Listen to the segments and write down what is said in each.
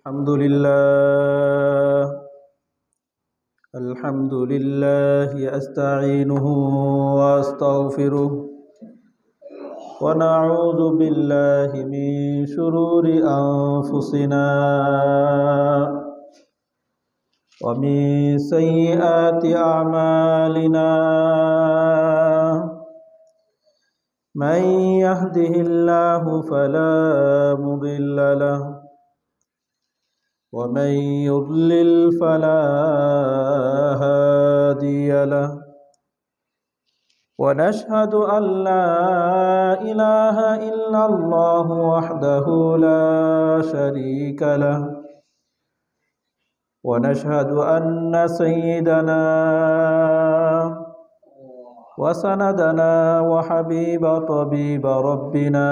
الحمد لله أستعينه وأستغفره ونعوذ بالله من شرور أنفسنا ومن سيئات أعمالنا من يهده الله فلا مضل له ومن يضلل فلا هادي له ونشهد أن لا إله إلا الله وحده لا شريك له ونشهد أن سيدنا وسندنا وحبيب طبيب ربنا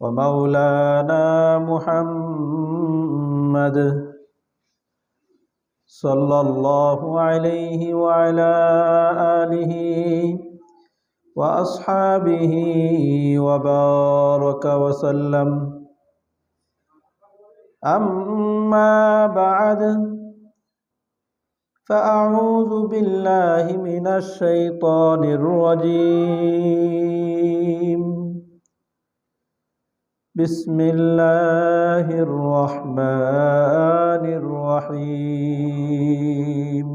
ومولانا محمد صلى الله عليه وعلى آله وأصحابه وبارك وسلم أما بعد فأعوذ بالله من الشيطان الرجيم بسم الله الرحمن الرحيم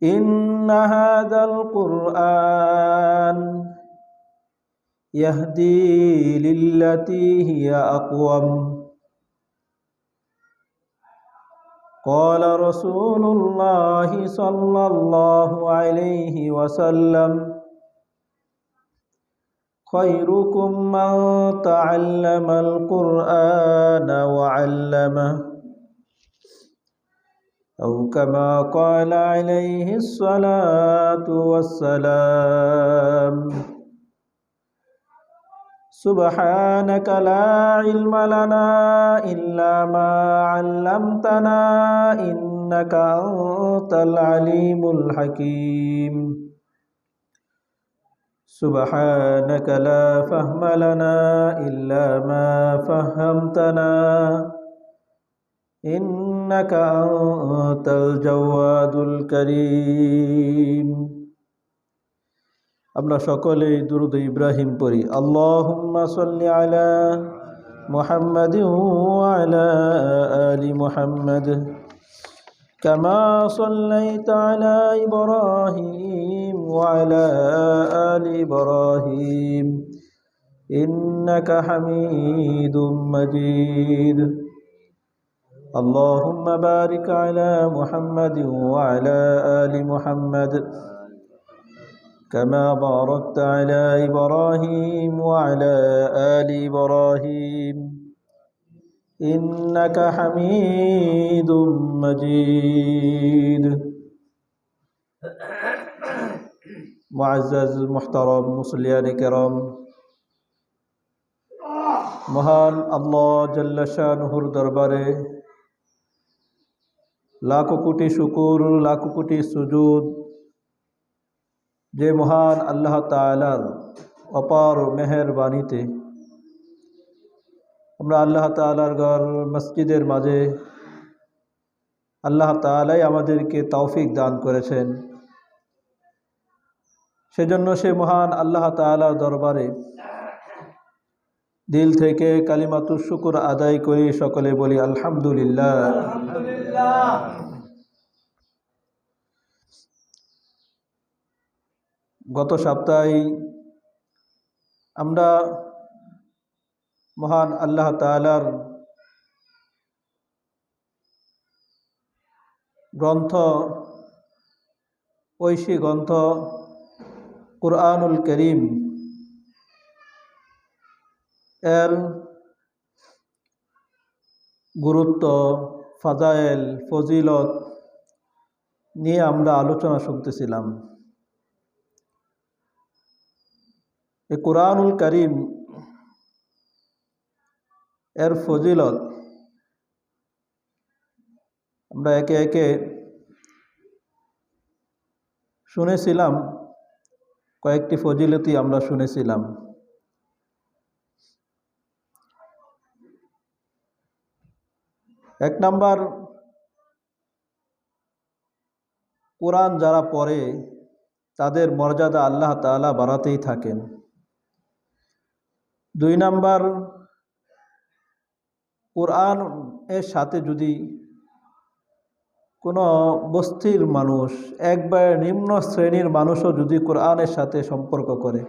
إن هذا القرآن يهدي للتي هي أقوم قال رسول الله صلى الله عليه وسلم خيركم من تعلم القرآن وعلمه أو كما قال عليه الصلاة والسلام سبحانك لا علم لنا إلا ما علمتنا إنك أنت العليم الحكيم سبحانك لا فهم لنا إلا ما فهمتنا إنك أنت الجواد الكريم আমরা সকলেই দুরূদ ইব্রাহিম পড়ি আল্লাহুম্মা সাল্লি আলা মুহাম্মাদিন ওয়া আলা আলি মুহাম্মাদ কামা সাল্লাইতা আলা ইব্রাহিম ওয়া আলা আলি ইব্রাহিম ইন্নাকা হামিদুম মাজিদ আল্লাহুম্মা বারিক আলা মুহাম্মাদিন ওয়া আলা আলি মুহাম্মাদ كما باركت على إبراهيم وعلى آل إبراهيم إنك حميد مجيد معزز محترم মুসলিয়ান کرام মহান আল্লাহ জাল্লা শানুহুর দরবারে লাখো কোটি শুকর লাখো কোটি সুজুদ যে মহান আল্লাহ তাআলার অপার মেহেরবানিতে আমরা আল্লাহ তাআলার ঘর মসজিদের মাঝে আল্লাহ তাআলাই আমাদেরকে তৌফিক দান করেছেন সেজন্য সে মহান আল্লাহ তাআলার দরবারে দিল থেকে কালিমাতুশ শুকর আদায় করি সকলে বলি আলহামদুলিল্লাহ আলহামদুলিল্লাহ গত সপ্তাহে আমরা মহান আল্লাহ তাআলার গ্রন্থ ঐশী গ্রন্থ কুরআনুল কারীম এর গুরুত্ব ফাজাইল ফজিলত নিয়ে আমরা আলোচনা শুনতেছিলাম এই কুরআনুল কারীম এর ফজিলত আমরা একে একে শুনেছিলাম কয়েকটি ফজিলতি আমরা শুনেছিলাম। এক নাম্বার, কোরআন যারা পড়ে তাদের মর্যাদা আল্লাহ তাআলা বাড়াতেই থাকেন। 2 নাম্বার, কোরআন এর সাথে যদি কোনো বস্তির মানুষ, একবার নিম্ন শ্রেণীর মানুষও যদি কোরআনের সাথে সম্পর্ক করে,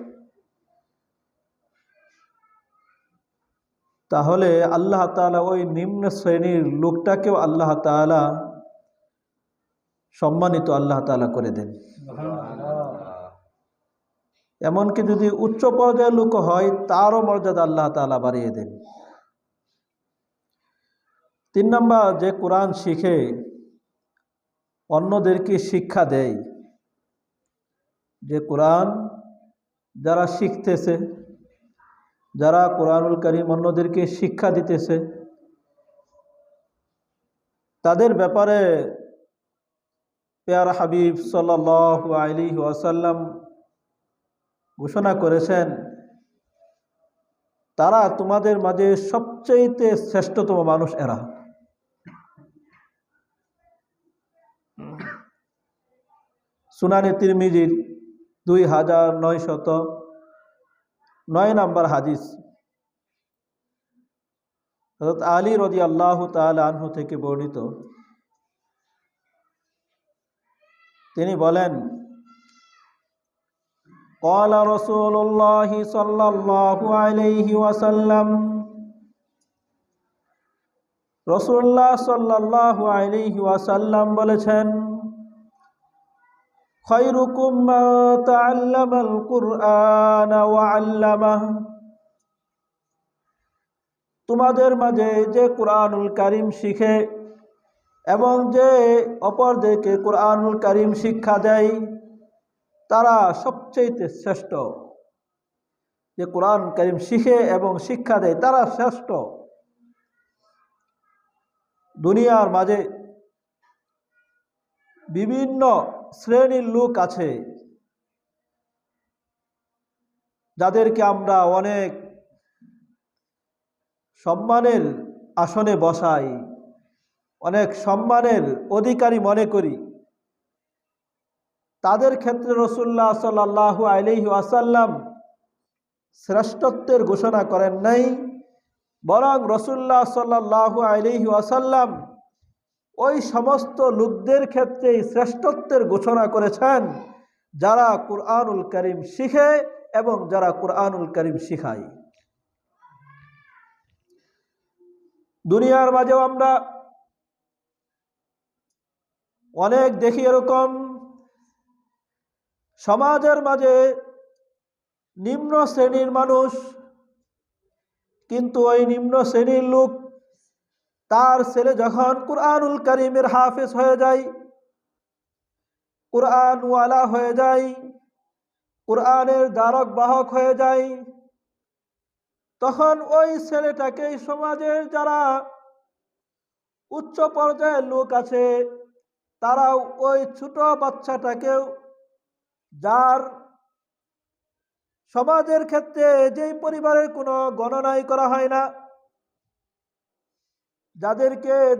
তাহলে আল্লাহ তাআলা ওই নিম্ন শ্রেণীর লোকটাকেও আল্লাহ তাআলা সম্মানিত আল্লাহ তাআলা করে দেন। এমনকি যদি উচ্চ পর্যায়ের লোক হয়, তারও মর্যাদা আল্লাহ তাআলা বাড়িয়ে দেন। 3 নাম্বার, যে কোরআন শিখে অন্যদেরকে শিক্ষা দেয়, যে কোরআন যারা শিখতেছে, যারা কোরআনুল কারীম অন্যদেরকে শিক্ষা দিতেছে, তাদের ব্যাপারে প্যারা হাবিব সাল্লাল্লাহু আলাইহি ওয়াসাল্লাম ঘোষণা করেছেন, তারা তোমাদের মাঝে সবচেয়ে শ্রেষ্ঠতম মানুষ এরা। সুনানে তিরমিজির 2909 নম্বর হাদিস, হযরত আলী রাদিয়াল্লাহু তাআলা আনহু থেকে বর্ণিত। তিনি বলেন, قال رسول الله صلى الله عليه وسلم, রাসূলুল্লাহ সাল্লাল্লাহু আলাইহি ওয়াসাল্লাম বলেছেন, খায়রুকুম মান তাআল্লামাল কুরআন ওয়া আল্লামাহু, তোমাদের মাঝে যে কুরআনুল কারীম শিখে এবং যে অপরদেরকে কুরআনুল কারীম শিক্ষা দেয়, তারা সবচেয়ে শ্রেষ্ঠ। যে কুরআন কারীম শিখে এবং শিক্ষা দেয় তারা শ্রেষ্ঠ। দুনিয়ার মাঝে বিভিন্ন শ্রেণীর লোক আছে, যাদেরকে আমরা অনেক সম্মানের আসনে বসাই, অনেক সম্মানের অধিকারী মনে করি। তাদের ক্ষেত্রে রাসূলুল্লাহ সাল্লাল্লাহু আলাইহি ওয়াসাল্লাম শ্রেষ্ঠত্বের ঘোষণা করেন নাই, বরং রাসূলুল্লাহ সাল্লাল্লাহু আলাইহি ওয়াসাল্লাম ওই সমস্ত লোকদের ক্ষেত্রেই শ্রেষ্ঠত্বের ঘোষণা করেছেন যারা কুরআনুল কারীম শিখে এবং যারা কুরআনুল কারীম শিখায়। দুনিয়ার মাঝেও আমরা অনেক দেখি এরকম, সমাজের মাঝে নিম্ন শ্রেণীর মানুষ, কিন্তু ওই নিম্ন শ্রেণীর লোক তার ছেলে যখন কুরআনুল কারীমের হাফেজ হয়ে যায়, কুরআনওয়ালা হয়ে যায়, কুরআনের ধারক বাহক হয়ে যায়, তখন ওই ছেলেটাকে সমাজের যারা উচ্চ পর্যায়ের লোক আছে, তারাও ওই ছোট বাচ্চাটাকেও, যার সমাজের ক্ষেত্রে যেই পরিবারের কোনো গণনাই করা হয় না,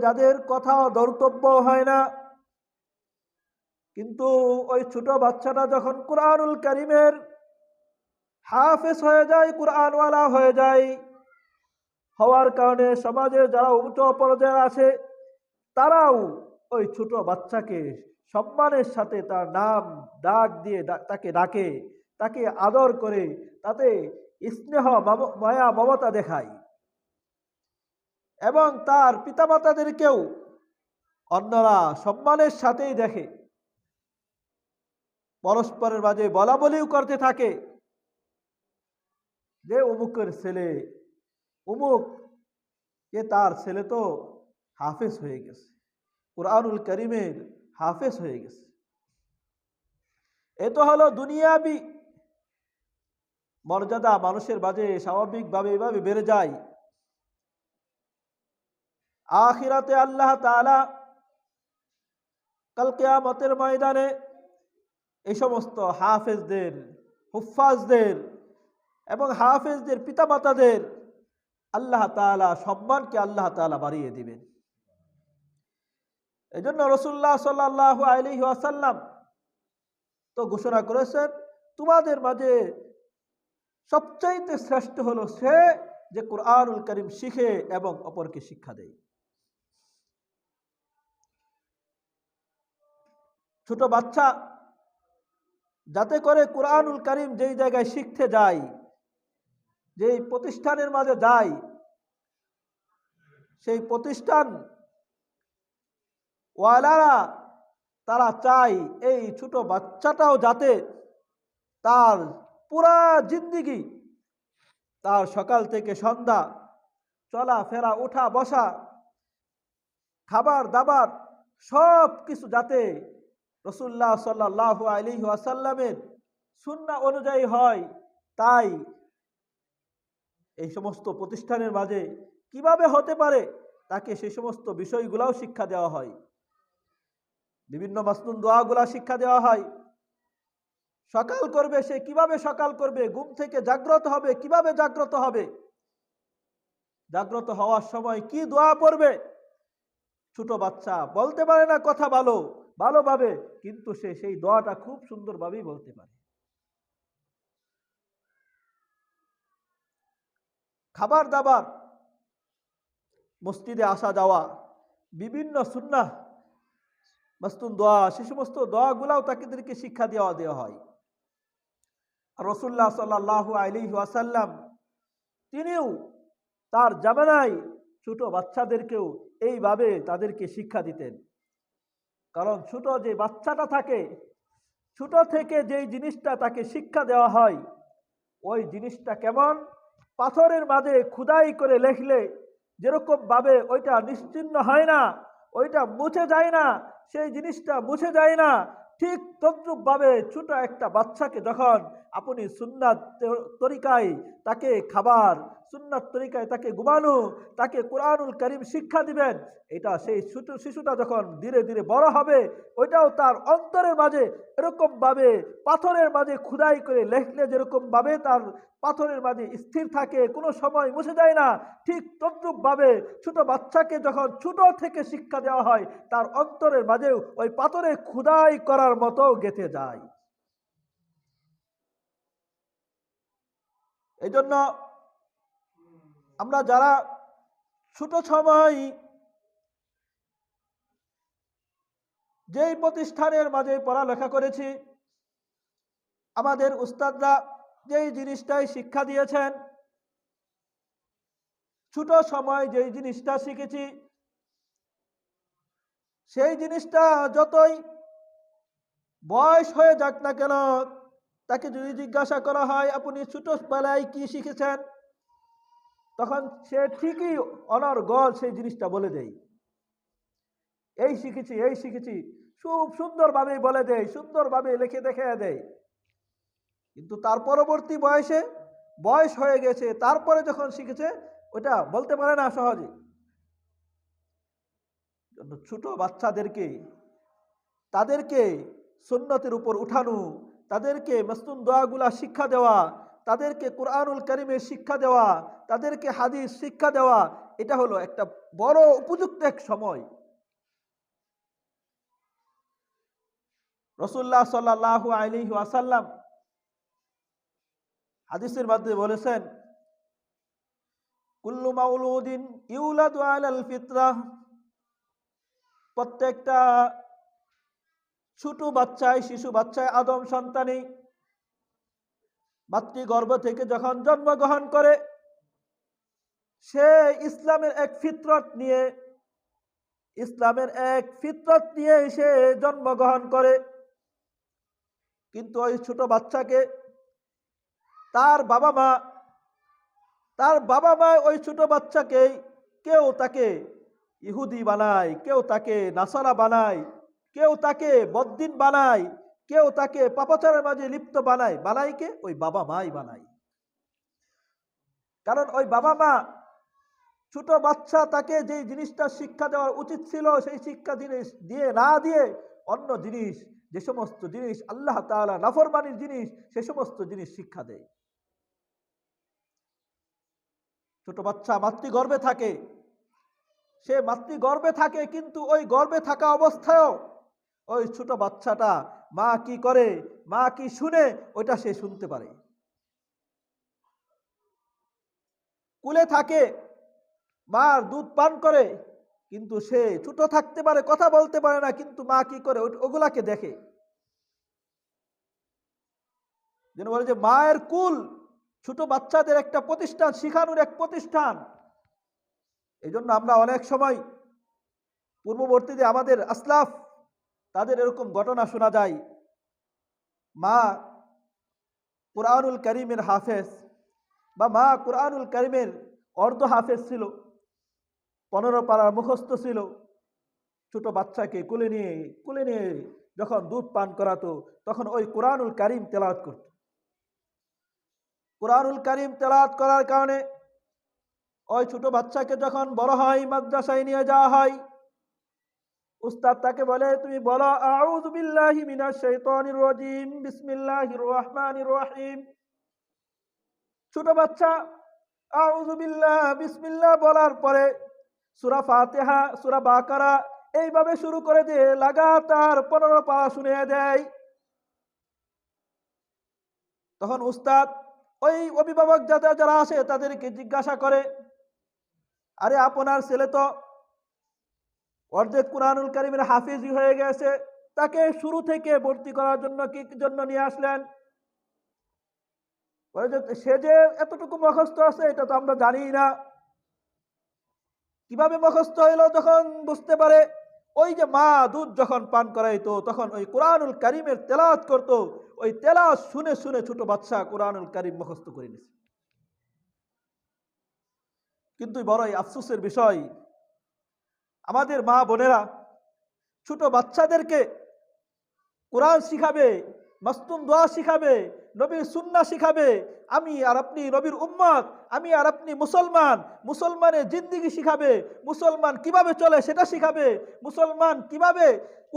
যাদের কথা ধর্তব্য হয় না, কিন্তু ওই ছোট বাচ্চাটা যখন কুরআনুল কারীমের হাফেজ হয়ে যায়, কুরআনওয়ালা হয়ে যায়, হওয়ার কারণে সমাজের যারা উচ্চ পর্যায়ে আছে তারাও ওই ছোট বাচ্চাকে সম্মানের সাথে তার নাম ডাক দিয়ে তাকে ডাকে, তাকে আদর করে, তাতে স্নেহ মায়া মমতা দেখায় এবং তার পিতামাতাদেরকেও অন্যরা সম্মানের সাথেই দেখে। পরস্পরের মাঝে বলা বলিও করতে থাকে যে অমুকের ছেলে অমুক, যে তার ছেলে তো হাফেজ হয়ে গেছে, কুরআনুল কারীমের হাফেজ হয়ে গেছে। এ তো হলো দুনিয়াবি মর্যাদা, মানুষের মাঝে স্বাভাবিকভাবে এভাবে বেড়ে যায়। আখিরাতে আল্লাহ তাআলা কাল কিয়ামতের ময়দানে এই সমস্ত হাফেজদের হুফফাজদের এবং হাফেজদের পিতামাতাদের আল্লাহ তাআলা সম্মানকে আল্লাহ তাআলা বাড়িয়ে দিবেন। এজন্য রাসূলুল্লাহ সাল্লাল্লাহু আলাইহি ওয়াসাল্লাম তো ঘোষণা করেছেন, তোমাদের মাঝে সবচাইতে শ্রেষ্ঠ হলো সে যে কুরআনুল কারীম শিখে এবং অপরকে শিক্ষা দেয়। ছোট বাচ্চা যাতে করে কুরআনুল কারীম যেই জায়গায় শিখতে যায়, যেই প্রতিষ্ঠানের মাঝে যায়, সেই প্রতিষ্ঠান ওয়ালারা তারা চায় এই ছোট বাচ্চাটাও যাতে তার পুরা জিন্দেগি, তার সকাল থেকে সন্ধ্যা চলা ফেরা ওঠা বসা খাবার দাবার সব কিছু যাতে রাসূলুল্লাহ সাল্লাল্লাহু আলাইহি ওয়াসাল্লামের সুন্নাহ অনুযায়ী হয়, তাই এই সমস্ত প্রতিষ্ঠানের মাঝে কিভাবে হতে পারে তাকে সেই সমস্ত বিষয়গুলোও শিক্ষা দেওয়া হয়। বিভিন্ন মাসনুন দোয়াগুলা শিক্ষা দেওয়া হয়। সকাল করবে সে কিভাবে সকাল করবে, ঘুম থেকে জাগ্রত হবে কিভাবে জাগ্রত হবে, জাগ্রত হওয়ার সময় কি দোয়া পড়বে। ছোট বাচ্চা বলতে পারে না কথা ভালোভাবে, কিন্তু সে সেই দোয়াটা খুব সুন্দরভাবেই বলতে পারে। খাবার দাবার, মসজিদে আসা যাওয়া, বিভিন্ন সুন্নাহ মাসনুন দোয়া, সে সমস্ত দোয়াগুলাও তাদেরকে শিক্ষা দেওয়া হয়। আর রাসূলুল্লাহ সাল্লাল্লাহু আলাইহি ওয়াসাল্লাম তিনিও তার জামানায় ছোট বাচ্চাদেরকেও এইভাবে তাদেরকে শিক্ষা দিতেন। কারণ ছোট যে বাচ্চাটা থাকে, ছোট থেকে যেই জিনিসটা তাকে শিক্ষা দেওয়া হয়, ওই জিনিসটা কেমন পাথরের মাঝে খোদাই করে লেখলে যেরকম ভাবে ওইটা নিশ্চিহ্ন হয় না, ওইটা মুছে যায় না, সেই জিনিসটা মুছে যায় না, ঠিক তদ্রূপ ভাবে ছোট একটা বাচ্চাকে যখন আপনি সুন্নাত তরিকায় তাকে খাবার, সুন্নাত তরিকায় তাকে ঘুমানো, তাকে কুরআনুল কারীম শিক্ষা দিবেন, এটা সেই ছোট শিশুটা যখন ধীরে ধীরে বড় হবে, ওইটাও তার অন্তরের মাঝে এরকম ভাবে পাথরের মাঝে খোদাই করে লেখলে যেরকম ভাবে তার পাথরের মাঝে স্থির থাকে, কোনো সময় মুছে যায় না, ঠিক তদ্রূপ ভাবে ছোট বাচ্চাকে যখন ছোট থেকে শিক্ষা দেওয়া হয়, তার অন্তরের মাঝেও ওই পাথরে খোদাই করার মতো গেঁথে যায়। এই জন্য আমরা যারা ছোট সময় যেই প্রতিষ্ঠানের মাঝে পড়ালেখা করেছি, আমাদের উস্তাদরা যেই জিনিসটাই শিক্ষা দিয়েছেন, ছোট সময় যেই জিনিসটা শিখেছি, সেই জিনিসটা যতই বয়স হয়ে যাক না কেন, তাকে যদি জিজ্ঞাসা করা হয় আপনি ছোটবেলায় কি শিখেছেন, তখন সে ঠিকই অনর্গল সেই জিনিসটা বলে দেয়, এই শিখেছি খুব সুন্দরভাবে বলে দেয়, সুন্দরভাবে লিখে দেখে দেয়। কিন্তু তার পরবর্তী বয়স হয়ে গেছে, তারপরে যখন শিখেছে ওটা বলতে পারে না সহজে। ছোট বাচ্চাদেরকে তাদেরকে সুন্নতের উপর উঠানো, তাদেরকে মাসনুন দোয়াগুলা শিক্ষা দেওয়া, তাদেরকে কুরআনুল কারীমের শিক্ষা দেওয়া, তাদেরকে হাদিস শিক্ষা দেওয়া, এটা হলো একটা বড় উপযুক্ত এক সময়। রাসূলুল্লাহ সাল্লাল্লাহু আলাইহি ওয়াসাল্লাম হাদিসের মাধ্যমে বলেছেন, কুল্লু মাউলুদিন ইউলাদু আলাল ফিতরাহ, প্রত্যেকটা ছোট বাচ্চায়, শিশু বাচ্চায়, আদম সন্তানই মাতৃগর্ভ থেকে যখন জন্মগ্রহণ করে, সে ইসলামের এক ফিতরত নিয়ে সে জন্মগ্রহণ করে। কিন্তু ওই ছোট বাচ্চাকে তার বাবা মা ওই ছোট বাচ্চাকে কেউ তাকে ইহুদি বানায়, কেউ তাকে নাসারা বানায়, কেউ তাকে বদ্দিন বানায়, কেউ তাকে পাপাচারের মাঝে লিপ্ত বানায় কে? ওই বাবা মাই বানায়। কারণ ওই বাবা মা ছোট বাচ্চা তাকে যে জিনিসটা শিক্ষা দেওয়ার উচিত ছিল, সেই শিক্ষা দিয়ে অন্য জিনিস যে সমস্ত জিনিস আল্লাহ তাআলা নাফরমানির জিনিস, সে সমস্ত জিনিস শিক্ষা দেয়। ছোট বাচ্চা মাতৃগর্ভে থাকে, সে মাতৃগর্ভে থাকে, কিন্তু ওই গর্ভে থাকা অবস্থায়ও ওই ছোট বাচ্চাটা মা কি করে, মা কি শুনে, ওইটা সে শুনতে পারে। কুলে থাকে, মার দুধ পান করে, কিন্তু সে ছোট থাকতে পারে, কথা বলতে পারে না, কিন্তু মা কি করে ওগুলাকে দেখে। যেন বলে যে মায়ের কুল ছোট বাচ্চাদের একটা প্রতিষ্ঠান, শিখানোর এক প্রতিষ্ঠান। এই জন্য আমরা অনেক সময় পূর্ববর্তীতে আমাদের আসলাফ তাদের এরকম ঘটনা শোনা যায়, মা কুরআনুল কারীমের হাফেজ বা মা কুরআনুল কারীমের অর্ধ হাফেজ ছিল, 15 পারার মুখস্থ ছিল, ছোট বাচ্চাকে কোলে নিয়ে যখন দুধ পান করাতো, তখন ওই কুরআনুল কারীম তেলাওয়াত করত। কুরআনুল কারীম তেলাওয়াত করার কারণে ওই ছোট বাচ্চাকে যখন বড় হয়, মাদ্রাসায় নিয়ে যাওয়া হয়, উস্তাদ তাকে বলে, তুমি বলো আউযু বিল্লাহি মিনাশ শাইতানির রাজিম বিসমিল্লাহির রহমানির রহিম। ছোট বাচ্চা আউযু বিল্লাহ বিসমিল্লাহ বলার পরে সূরা ফাতিহা, সূরা বাকারা এইভাবে শুরু করে দিয়ে লাগাতার 15 পারা শুনিয়ে দেয়। তখন উস্তাদ ওই অভিভাবক যারা আসে তাদেরকে জিজ্ঞাসা করে, আরে আপনার ছেলে তো অর্ধেক কুরআনুল কারীমের হাফিজই হয়ে গেছে, তাকে শুরু থেকে ভর্তি করার জন্য কি জন্য নিয়ে আসলেন? বলে যে সে যে এতটুকু মুখস্থ আছে এটা তো আমরা জানি না। কিভাবে মুখস্থ হইলো? তখন বুঝতে পারে ওই যে মা দুধ যখন পান করাইতো, তখন ওই কুরআনুল কারীমের তেলাওয়াত করতো, ওই তেলাওয়াত শুনে শুনে ছোট বাচ্চা কুরআনুল কারীম মুখস্থ করে নিয়েছে। কিন্তু বড়ই আফসোসের বিষয়, আমাদের মা বোনেরা ছোট বাচ্চাদেরকে কোরআন শিখাবে, মাসতুন দোয়া শিখাবে, নবীর সুন্নাহ শিখাবে, আমি আর আপনি নবীর উম্মত, আমি আর আপনি মুসলমান, মুসলমানের জিন্দেগি শিখাবে, মুসলমান কিভাবে চলে সেটা শিখাবে, মুসলমান কিভাবে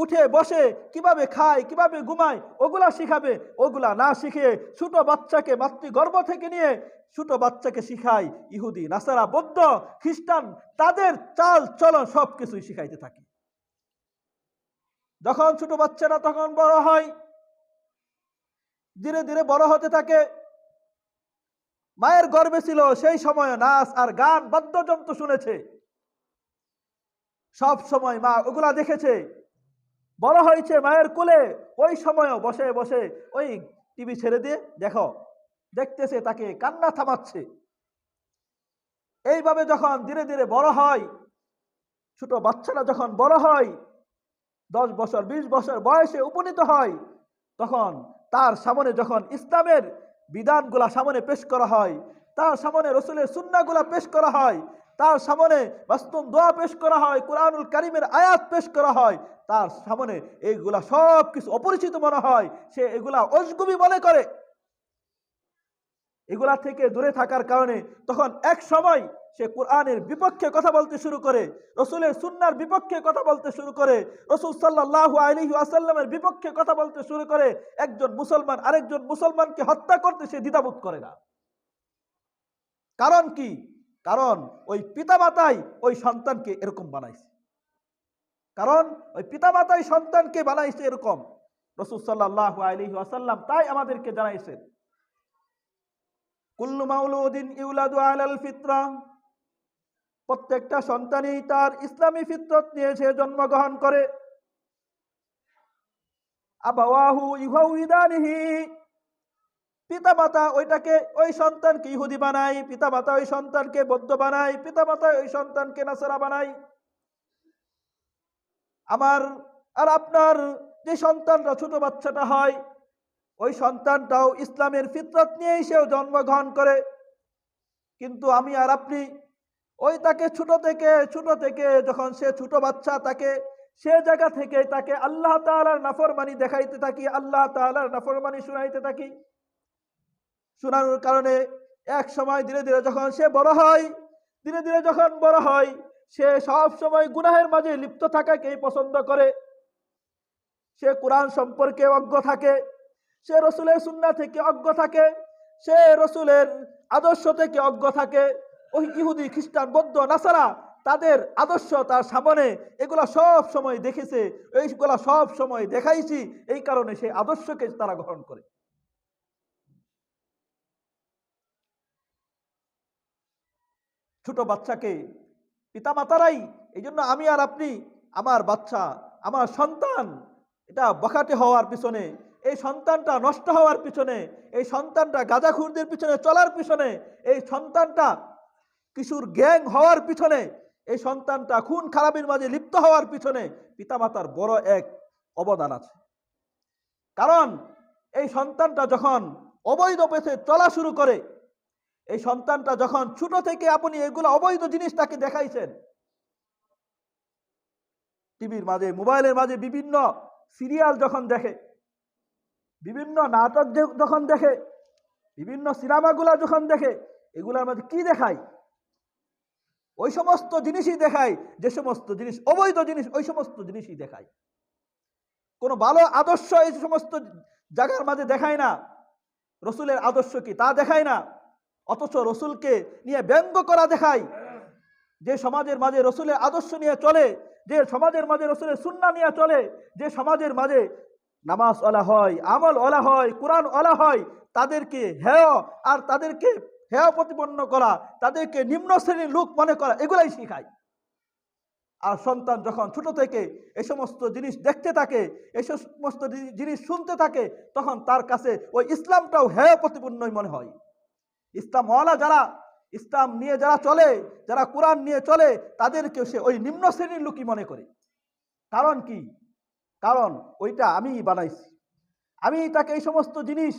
উঠে বসে, কিভাবে খায়, কিভাবে ঘুমায়, ওগুলা শিখাবে। ওগুলা না শিখে ছোট বাচ্চাকে মাতৃগর্ভ থেকে নিয়ে ছোট বাচ্চাকে শিখায় ইহুদি, নাসারা, বৌদ্ধ, খ্রিস্টান, তাদের চাল চলন সবকিছুই শিখাইতে থাকে। যখন ছোট বাচ্চারা তখন বড় হয়, ধীরে ধীরে বড় হতে থাকে, মায়ের গর্ভে ছিল সেই সময় নাচ আর গান বাদ্যযন্ত্র শুনেছে, সব সময় মা ওগুলা দেখেছে। বড় হয়েছে মায়ের কোলে, ওই সময়ও বসে বসে ওই টিভি ছেড়ে দিয়ে দেখতেছে, তাকে কান্না থামাচ্ছে। এইভাবে যখন ধীরে ধীরে বড় হয়, ছোট বাচ্চারা যখন বড় হয়, 10 বছর 20 বছর বয়সে উপনীত হয়, তখন তার সামনে যখন ইসলামের বিধানগুলা সামনে পেশ করা হয়, তার সামনে রসুলের সুন্নাহগুলা পেশ করা হয়, তার সামনে মাসতুন দোয়া পেশ করা হয়, কুরআনুল কারীমের আয়াত পেশ করা হয়, তার সামনে এইগুলা সব কিছু অপরিচিত মনে হয়, সে এগুলা অজগুবি মনে করে। এগুলা থেকে দূরে থাকার কারণে তখন এক সময় সে কোরআনের বিপক্ষে কথা বলতে শুরু করে, রসুলের সুন্নাহর বিপক্ষে কথা বলতে শুরু করে, রসুল সাল্লাল্লাহু আলাইহি ওয়াসাল্লামের বিপক্ষে কথা বলতে শুরু করে। একজন মুসলমান আরেকজন মুসলমানকে হত্যা করতে সে দ্বিধাবোধ করে না। কারণ কি? কারণ ওই পিতামাতাই ওই সন্তানকে এরকম বানাইছে। কারণ ওই পিতামাতাই সন্তানকে বানাইছে এরকম। রসুল সাল্লাল্লাহু আলাইহি ওয়াসাল্লাম তাই আমাদেরকে জানাইছেন, কুল্লু মাউলুদিন ইউলাদু আলাল ফিতরা, প্রত্যেকটা সন্তানই তার ইসলামী ফিতরত নিয়ে সে জন্মগ্রহণ করে। আবাওয়াহু ইউহাউইদানিহি, পিতামাতা ওইটাকে ওই সন্তানকে ইহুদি বানায়, পিতামাতা ওই সন্তানকে বৌদ্ধ বানায়, পিতামাতা ওই সন্তানকে নাসারা বানায়। আমার আর আপনার যে সন্তানটা ছোট বাচ্চাটা হয়, ওই সন্তানটাও ইসলামের ফিতরত নিয়েই সেও জন্মগ্রহণ করে। কিন্তু আমি আর আপনি ওই তাকে ছোট থেকে যখন সে ছোট বাচ্চা, তাকে সে জায়গা থেকে তাকে আল্লাহ তাআলার নাফরমানি দেখাইতে থাকি, আল্লাহ তাআলার নাফরমানি শুনাইতে থাকি। শোনানোর কারণে এক সময় ধীরে ধীরে যখন সে বড় হয়, ধীরে ধীরে যখন বড় হয়, সে সব সময় গুনাহের মাঝে লিপ্ত থাকাকেই পছন্দ করে। সে কোরআন সম্পর্কে অজ্ঞ থাকে, সে রসুলের সুন্নাহ থেকে অজ্ঞ থাকে, সে রসুলের আদর্শ থেকে অজ্ঞ থাকে। ওই ইহুদি, খ্রিস্টান, বৌদ্ধ, নাসারা তাদের আদর্শ তার সামনে, এগুলা সব সময় দেখেছে, এইগুলা সব সময় দেখাইছি, এই কারণে সেই আদর্শকে তারা গ্রহণ করে। ছোট বাচ্চাকে পিতামাতারাই, এই জন্য আমি আর আপনি, আমার বাচ্চা, আমার সন্তান, এটা বখাটে হওয়ার পিছনে, এই সন্তানটা নষ্ট হওয়ার পিছনে, এই সন্তানটা গাঁজাখুরদের পিছনে চলার পিছনে, এই সন্তানটা কিশোর গ্যাং হওয়ার পিছনে, এই সন্তানটা খুন খারাপের মাঝে লিপ্ত হওয়ার পিছনে পিতামাতার বড় এক অবদান আছে। কারণ এই সন্তানটা যখন অবৈধ পথে চলা শুরু করে, এই সন্তানটা যখন ছোট থেকে আপনি এগুলো অবৈধ জিনিস তাকে দেখাইছেন, টিভির মাঝে, মোবাইলের মাঝে বিভিন্ন সিরিয়াল যখন দেখে, বিভিন্ন নাটক যখন দেখে, বিভিন্ন সিনেমাগুলা যখন দেখে, এগুলার মাঝে কি দেখায়? ওই সমস্ত জিনিসই দেখায়, যে সমস্ত জিনিস অবৈধ জিনিস, ওই সমস্ত জিনিসই দেখায়। কোনো ভালো আদর্শ এই সমস্ত জায়গার মাঝে দেখায় না। রসুলের আদর্শ কি তা দেখায় না, অথচ রসুলকে নিয়ে ব্যঙ্গ করা দেখায়। যে সমাজের মাঝে রসুলের আদর্শ নিয়ে চলে, যে সমাজের মাঝে রসুলের সুন্নাহ নিয়ে চলে, যে সমাজের মাঝে নামাজ ওয়ালা হয়, আমল ওয়ালা হয়, কোরআন ওয়ালা হয়, তাদেরকে হেয় আর তাদেরকে হেয় প্রতিপন্ন করা, তাদেরকে নিম্ন শ্রেণীর লোক মনে করা, এগুলাই শিখায়। আর সন্তান যখন ছোট থেকে এই সমস্ত জিনিস দেখতে থাকে, এই সমস্ত জিনিস শুনতে থাকে, তখন তার কাছে ওই ইসলামটাও হেয় প্রতিপন্নই মনে হয়। ইসলামওয়ালা যারা, ইসলাম নিয়ে যারা চলে, যারা কোরআন নিয়ে চলে, তাদেরকে সে ওই নিম্ন শ্রেণীর লোকই মনে করে। কারণ কি? কারণ ওইটা আমি বানাইছি, আমি তাকে এই সমস্ত জিনিস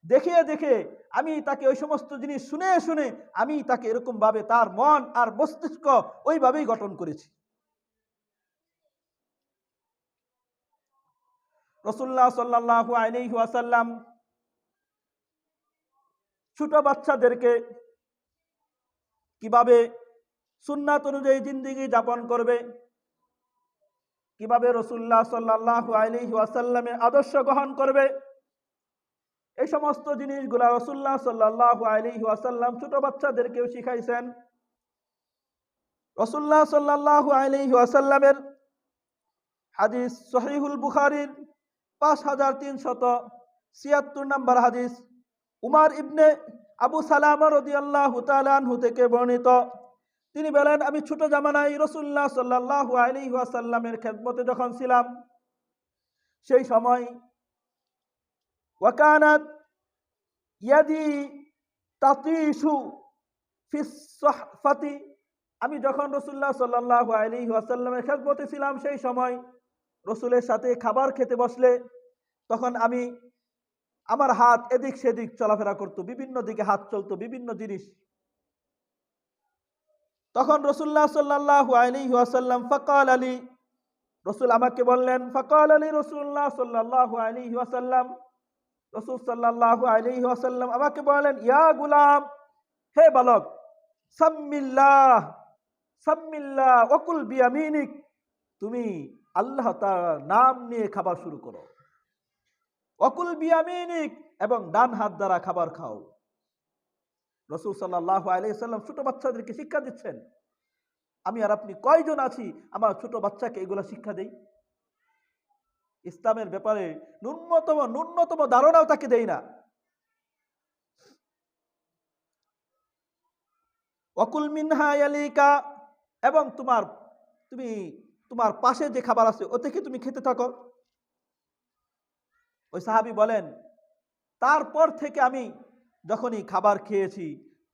দেখিয়ে দেখে, আমি তাকে ওই সমস্ত জিনিস শুনে শুনে, আমি তাকে এরকম ভাবে তার মন আর মস্তিষ্ক ওইভাবেই গঠন করেছি। রাসূলুল্লাহ সাল্লাল্লাহু আলাইহি ওয়াসাল্লাম ছোট বাচ্চাদেরকে কিভাবে সুন্নাত অনুযায়ী জিন্দেগি যাপন করবে, কিভাবে রাসূলুল্লাহ সাল্লাল্লাহু আলাইহি ওয়াসাল্লামের আদর্শ গ্রহণ করবে, এই সমস্ত জিনিসগুলা রাসূলুল্লাহ সাল্লাল্লাহু আলাইহি ওয়াসাল্লাম ছোট বাচ্চাদেরকেও শিখাইছেন। রাসূলুল্লাহ সাল্লাল্লাহু আলাইহি ওয়াসাল্লামের হাদিস সহিহুল বুখারীর 5376 নম্বর হাদিস, উমর ইবনে আবু সালামা রাদিয়াল্লাহু তাআলা আনহু থেকে বর্ণিত। তিনি বলেন, আমি ছোট জামানায় রাসূলুল্লাহ সাল্লাল্লাহু আলাইহি ওয়াসাল্লামের খেদমতে যখন ছিলাম, সেই সময় ওয়াকানাত ইয়াদি তাতিশু ফিস সাহফাতি, আমি যখন রাসূলুল্লাহ সাল্লাল্লাহু আলাইহি ওয়াসাল্লামের খেদমতে ছিলাম, সেই সময় রসুলের সাথে খাবার খেতে বসলে তখন আমি, আমার হাত এদিক সেদিক চলাফেরা করতো, বিভিন্ন দিকে হাত চলতো, বিভিন্ন জিনিস। তখন রাসূলুল্লাহ সাল্লাল্লাহু আলাইহি ওয়াসাল্লাম ফাকাল আলী, রসুল আমাকে বললেন, ফাকাল আলী রাসূলুল্লাহ সাল্লাল্লাহু আলাইহি ওয়াসাল্লাম, রসুল সাল্লাল্লাহু আলাইহি ওয়াসাল্লাম আমাকে বললেন, ইয়া গুলাম, হে বালক, সাম্মিল্লাহ সাম্মিল্লাহ ওয়াকুল বিয়ামিনিক, তুমি আল্লাহ তাআলার নাম নিয়ে খাবার শুরু করো। ওয়াকুল বিয়ামিনিক, এবং ডান হাত দ্বারা খাবার খাও। রাসূল সাল্লাল্লাহু আলাইহি ওয়াসাল্লাম ছোট বাচ্চাদেরকে শিক্ষা দিচ্ছেন। আমি আর আপনি কয়জন আছি আমার ছোট বাচ্চাকে এগুলা শিক্ষা দেই? ইসলামের ব্যাপারে ন্যূনতম ধারণাও তাকে দেই না। ওয়াকুল মিনহা ইয়ালিকা, এবং তুমি তোমার পাশে যে খাবার আছে ও থেকে তুমি খেতে থাকো। ওই সাহাবী বলেন, তারপর থেকে আমি যখনই খাবার খেয়েছি,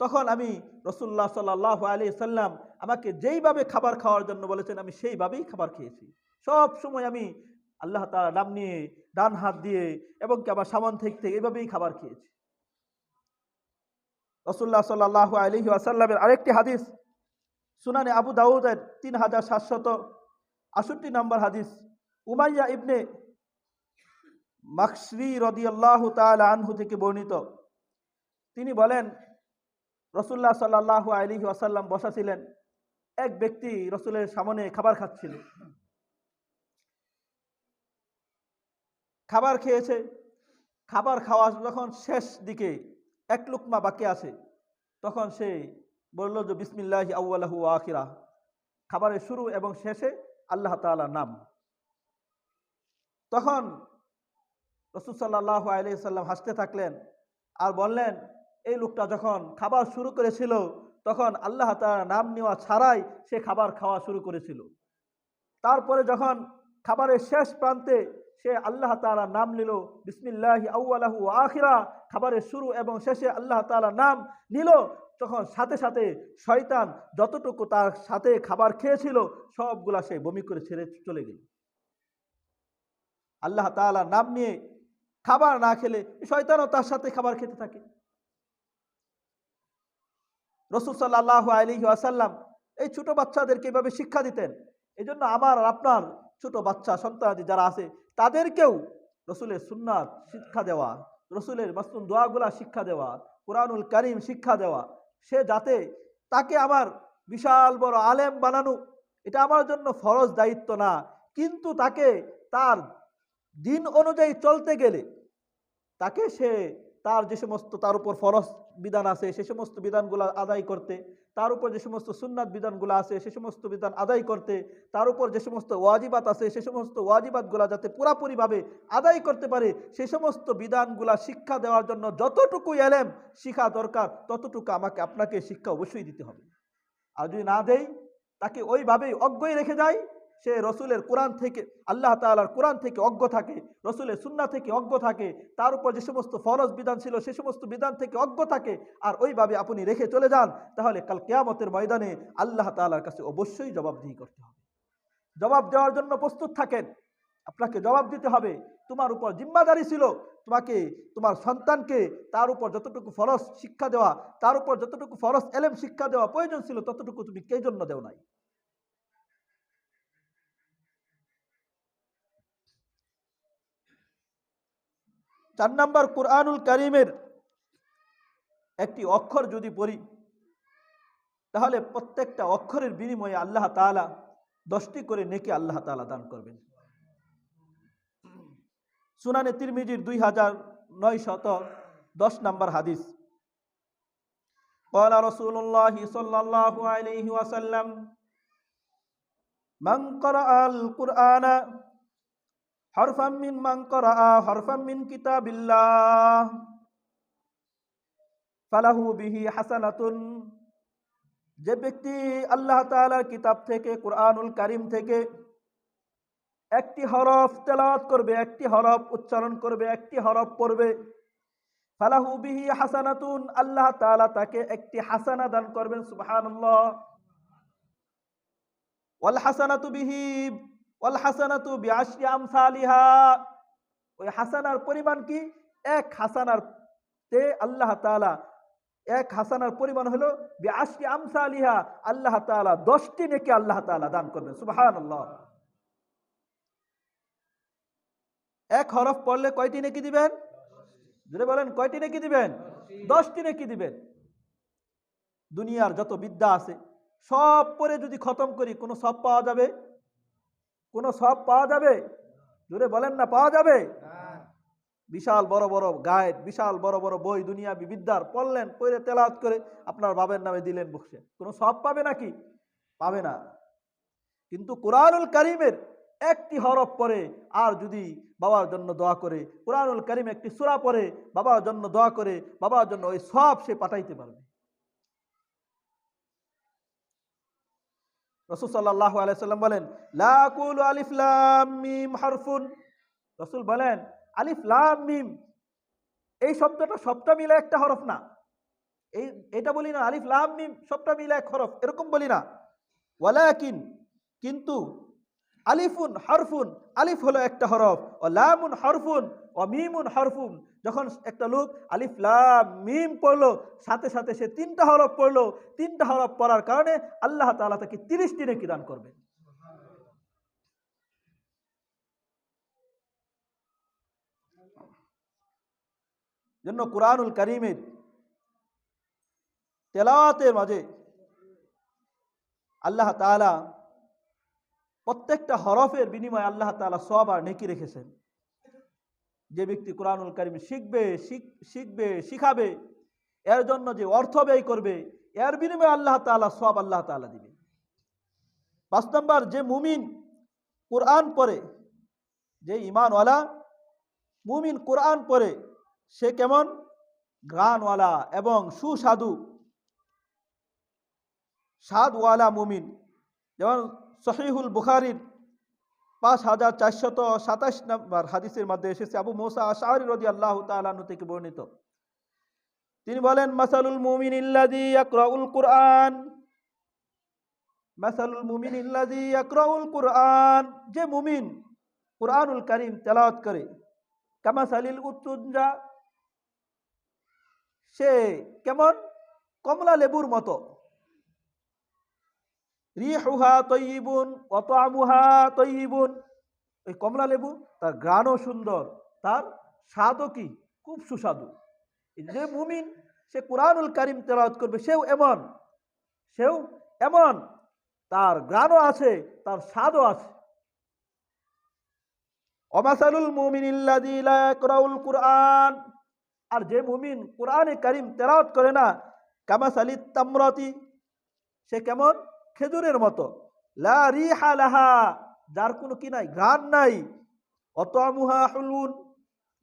তখন আমি রাসূলুল্লাহ সাল্লাল্লাহু আলাইহি ওয়াসাল্লাম আমাকে যেইভাবে খাবার খাওয়ার জন্য বলেছেন, আমি সেইভাবেই খাবার খেয়েছি। সব সময় আমি আল্লাহ তাআলার নাম নিয়ে, ডান হাত দিয়ে, এবং কি আবার সামন থেকে এইভাবেই খাবার খেয়েছি। রাসূলুল্লাহ সাল্লাল্লাহু আলাইহি ওয়াসাল্লামের আরেকটি হাদিস, সুনানে আবু দাউদের 3768 নম্বর হাদিস, উমাইয়া ইবনে মাকশরি রাদিয়াল্লাহু তাআলা আনহু থেকে বর্ণিত। তিনি বলেন, রাসূলুল্লাহ সাল্লাল্লাহু আলাইহি ওয়াসাল্লাম বসা ছিলেন, এক ব্যক্তি রাসূলের সামনে খাবার খাচ্ছিল। খাবার খেয়েছে, খাবার খাওয়া যখন শেষ দিকে এক লুকমা বাকি আছে, তখন সে বলল যে বিসমিল্লাহি আউয়ালাহু ওয়া আখিরা, খাবারের শুরু এবং শেষে আল্লাহ তাআলার নাম। তখন রাসূল সাল্লাল্লাহু আলাইহি সাল্লাম হাসতে থাকলেন আর বললেন, এই লোকটা যখন খাবার শুরু করেছিল তখন আল্লাহ তাআলার নাম নেওয়া ছাড়াই সে খাবার খাওয়া শুরু করেছিল। তারপরে যখন খাবারের শেষ প্রান্তে সে আল্লাহ তাআলার নাম নিল, বিসমিল্লাহি আউয়ালাহু ওয়া আখিরা, খাবারের শুরু এবং শেষে আল্লাহ তাআলার নাম নিল, তখন সাথে সাথে শয়তান যতটুকু তার সাথে খাবার খেয়েছিল সবগুলা সে বমি করে ছেড়ে চলে গেল। আল্লাহ তাআলার নাম নিয়ে খাবার না খেলে শয়তানও তার সাথে খাবার খেতে থাকে। রাসূল সাল্লাল্লাহু আলাইহি ওয়াসাল্লাম এই ছোট বাচ্চাদেরকে এভাবে শিক্ষা দিতেন। এই জন্য আমার আর আপনার ছোট বাচ্চা সন্তানাদি যারা আছে তাদেরকেও রসুলের সুন্নাত শিক্ষা দেওয়া, রসুলের মাসনুন দোয়াগুলা শিক্ষা দেওয়া, কুরআনুল কারীম শিক্ষা দেওয়া, সে যাতে তাকে আমার বিশাল বড় আলেম বানানো এটা আমার জন্য ফরজ দায়িত্ব না, কিন্তু তাকে তার দিন অনুযায়ী চলতে গেলে তাকে সে তার যে সমস্ত তার উপর ফরজ বিধান আছে সে সমস্ত বিধানগুলো আদায় করতে, তার উপর যে সমস্ত সুন্নাত বিধানগুলো আছে সে সমস্ত বিধান আদায় করতে, তার উপর যে সমস্ত ওয়াজিবাত আছে সে সমস্ত ওয়াজিবাতগুলো যাতে পুরাপুরিভাবে আদায় করতে পারে, সে সমস্ত বিধানগুলা শিক্ষা দেওয়ার জন্য যতটুকু এলেম শিক্ষা দরকার ততটুকু আমাকে আপনাকে শিক্ষা অবশ্যই দিতে হবে। আর যদি না দেই, তাকে ওইভাবেই অজ্ঞই রেখে যায়, সে রসুলের কোরআন থেকে আল্লাহ তাআলার কোরআন থেকে অজ্ঞ থাকে, রসুলের সুন্নাহ থেকে অজ্ঞ থাকে, তার উপর যে সমস্ত ফরজ বিধান ছিল সে সমস্ত বিধান থেকে অজ্ঞ থাকে, আর ওইভাবে আপনি রেখে চলে যান, তাহলে কাল কিয়ামতের ময়দানে আল্লাহ তাআলার কাছে অবশ্যই জবাবদিহি করতে হবে। জবাব দেওয়ার জন্য প্রস্তুত থাকেন, আপনাকে জবাব দিতে হবে। তোমার উপর জিম্মাদারি ছিল তোমাকে তোমার সন্তানকে তার উপর যতটুকু ফরজ শিক্ষা দেওয়া, তার উপর যতটুকু ফরজ এলেম শিক্ষা দেওয়া প্রয়োজন ছিল ততটুকু তুমি কে জন্য দেও নাই। চার নাম্বার, কুরআনুল কারীমের একটি অক্ষর যদি পড়ি তাহলে প্রত্যেকটা অক্ষরের বিনিময়ে আল্লাহ তাআলা 10টি করে নেকি আল্লাহ তাআলা দান করবেন। সুনানে তিরমিজির 2910 নম্বর হাদিস, ক্বালা রাসূলুল্লাহি সাল্লাল্লাহু আলাইহি ওয়াসাল্লাম, মান ক্বারাআল কুরআনা হারফাম মিন মান ক্বারাআ হারফাম মিন কিতাবিল্লাহ ফালাহু বিহি হাসানাতুন, যে ব্যক্তি আল্লাহ তাআলার কিতাব থেকে কুরআনুল কারীম থেকে একটি হরফ তেলাওয়াত করবে, একটি হরফ উচ্চারণ করবে, একটি হরফ পড়বে, ফালাহু বিহি হাসানাতুন, আল্লাহ তাআলা তাকে একটি হাসানা দান করবেন। সুবহানাল্লাহ। ওয়াল হাসানাতু বিহি ওয়াল হাসানাতু বিআশরি আমসালিহা, ওই হাসানার পরিমাণ কি? এক হাসানার তে আল্লাহ তাআলা এক হাসানার পরিমাণ হলো বিআশরি আমসালিহা, আল্লাহ তাআলা 10টি নেকি আল্লাহ তাআলা দান করবেন। সুবহানাল্লাহ। এক হরফ পড়লে কয়টি নেকি দিবেন? যদি বলেন কয়টি নেকি দিবেন? 10টি নেকি দিবেন। দুনিয়ার যত বিদ্যা আছে সব পড়ে যদি খতম করি কোনো সব পাওয়া যাবে? কোনো সব পাওয়া যাবে? জোরে বলেন না, পাওয়া যাবে? বিশাল বড় বড় গাইড, বিশাল বড় বড় বই দুনিয়াবি বিদ্যার পড়লেন, পড়ে তেলাওয়াত করে আপনার বাবার নামে দিলেন বক্সে, কোনো সব পাবে নাকি? পাবে না। কিন্তু কুরআনুল কারীমের একটি হরফ পড়ে আর যদি বাবার জন্য দোয়া করে, কুরআনুল কারীম একটি সূরা পড়ে বাবার জন্য দোয়া করে, বাবার জন্য ওই সব সে পাঠাইতে পারবে। রাসূল সাল্লাল্লাহু আলাইহি সাল্লাম বলেন, লা আকুলু আলিফ লাম মিম হারফুন, রাসূল বলেন আলিফ লাম মিম এই শব্দটা সবটা মিলে একটা হরফ না, এটা বলি না আলিফ লাম মিম সবটা মিলে এক হরফ, এরকম বলি না। ওয়ালাকিন, কিন্তু আলিফুন হরফুন, আলিফ হলো একটা হরফ, ও লামুন হরফুন ও মিমুন হরফুন, যখন একটা লোক আলিফ লাম মিম পড়লো সাথে সাথে সে 3টা হরফ পড়লো, 3টা হরফ পড়ার কারণে আল্লাহ তাআলা তাকে 30টি নেকি দান করবেন। জন্য কুরআনুল কারীমের তেলাওয়াতের মাঝে আল্লাহ তাআলা প্রত্যেকটা হরফের বিনিময়ে আল্লাহ তাআলা সওয়াব আর নেকি রেখেছেন। যে ব্যক্তি কোরআনুল কারীম শিখবে শিখাবে, এর জন্য যে অর্থ ব্যয় করবে, এর বিনিময়ে আল্লাহ তাআলা সওয়াব আল্লাহ তাআলা দিবে। 5 নম্বর, যে মুমিন কোরআন পড়ে, যে ঈমানওয়ালা মুমিন কোরআন পড়ে, সে কেমন? গানওয়ালা এবং সুস্বাদু স্বাদওয়ালা মুমিন। যেমন সহিহুল বুখারীর 5427 নম্বর হাদিসের মধ্যে এসেছে, আবু মুসা আশআরী রাদিয়াল্লাহু তাআলা আনহু থেকে বর্ণিত, তিনি বলেন, মাসালুল মুমিনিল্লাযী ইয়াকরাউল কুরআন, মাসালুল মুমিনিল্লাযী ইয়াকরাউল কুরআন, যে মুমিন কুরআনুল কারীম তেলাওয়াত করে, কামাসালিল উতুনজা, সে কেমন? কমলা লেবুর মতো, রিহুহা তয়্যিবুন ওয়া তা'মুহা তয়্যিবুন, এই কমলা লেবু তার ঘ্রাণও সুন্দর, তার স্বাদও কি খুব সুস্বাদু। যে মুমিন সে কুরআনুল কারীম তেলাওয়াত করবে, সেও এমন তার ঘ্রাণও আছে, তার স্বাদও আছে। ওয়ামাসালুল মুমিনিল্লাযী লা ইয়াকরাউল কুরআন, আর যে মুমিন কুরআনে কারীম তেলাওয়াত করে না, কামাসালিত তামরাতি, সে কেমন? খেজুরের মতো, লা রিহা লাহা, যার কোনো কি নাই, ঘ্রাণ নাই, অতামুহা হুলুন,